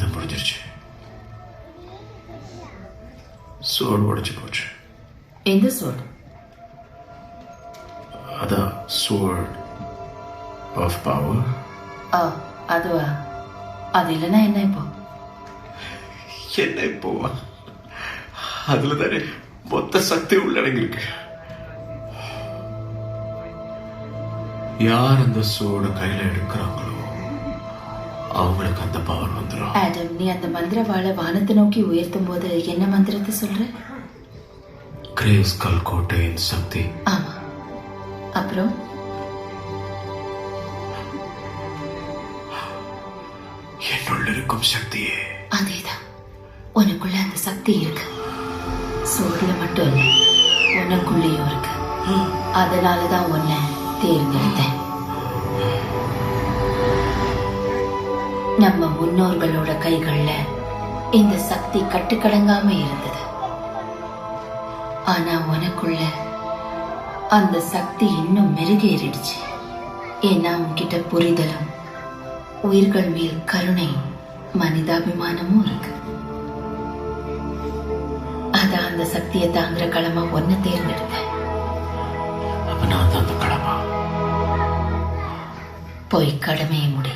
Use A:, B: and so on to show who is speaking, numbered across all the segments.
A: அது முடிஞ்சிருச்சு. சோடு உடைச்சு போச்சு.
B: எந்த சோடு?
A: அதான் சோர்ட் ஆஃப் பவர்.
B: அதுவா? அது இல்லைன்னா என்ன இப்போ?
A: என்ன இப்போ? அதுல தானே மொத்த சக்தி உள்ளடங்கிருக்கு. யார் அந்த சோடு கையில எடுக்கிறாங்களோ அவங்களுக்கு அந்த பவர் வந்துடும்.
B: ஆடம், நீ அந்த மந்திரவாளை வானத்தை நோக்கி உயர்த்தும் போது என்ன மந்திரத்தை சொல்ற?
A: கிரேஸ்கல் கோட்டையின் சக்தி.
B: ஆமா. அப்புறம்
A: என்னுள்ள இருக்கும் சக்தியே.
B: அதேதான், உனக்குள்ள அந்த சக்தி இருக்கு. சோறுல மட்டும் இல்லை, உனக்குள்ளேயும் இருக்கு. அதனாலதான் உன்னை தேர்ந்தெடுத்தேன். நம்ம முன்னோர்களோட கைகள்ல இந்த சக்தி கட்டுக்கடங்காம இருந்தது. ஆனா உனக்குள்ள அந்த சக்தி இன்னும் மெருகேறிடுச்சு. ஏன்னா உன்கிட்ட புரிதலும், உயிர்கள் மேல் கருணை, மனிதாபிமானமும் இருக்கு. அதான் அந்த சக்தியை தாங்குற களமா ஒன்ன தேர்ந்தெடுத்தேன்.
A: அப்ப நான் தான் அந்த களமா?
B: போய் கடமையை முடி.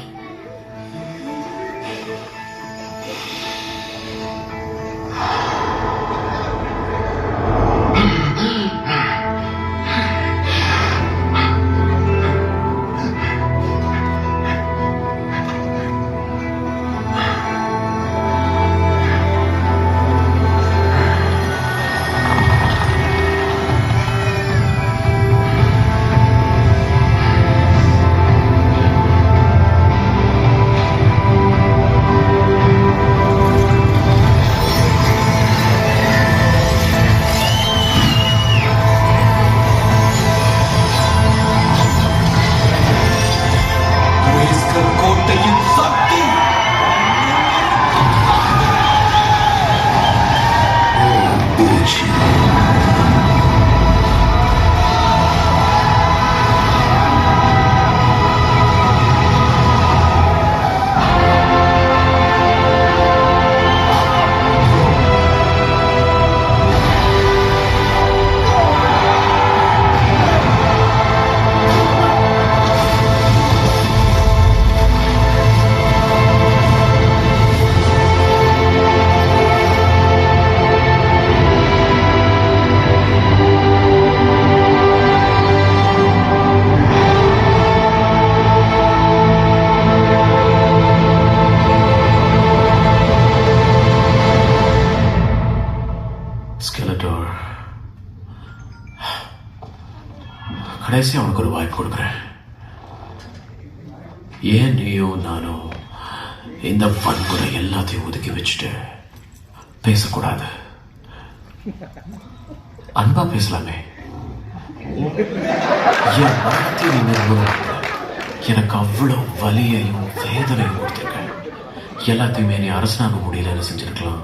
A: ஸ்கெலட்டோர், கடைசியா உனக்கு ஒரு வாய்ப்பு கொடுக்குறேன். ஏன் நீயும் நானும் இந்த வன்முறை எல்லாத்தையும் ஒதுக்கி வச்சுட்டு பேசக்கூடாது? அன்பா பேசலாமே. என் மனத்தை எனக்கு அவ்வளவு வலியையும் வேதனையும் கொடுத்துருக்க. எல்லாத்தையுமே நீ அரசாங்க முடியலன்னு செஞ்சிருக்கலாம்.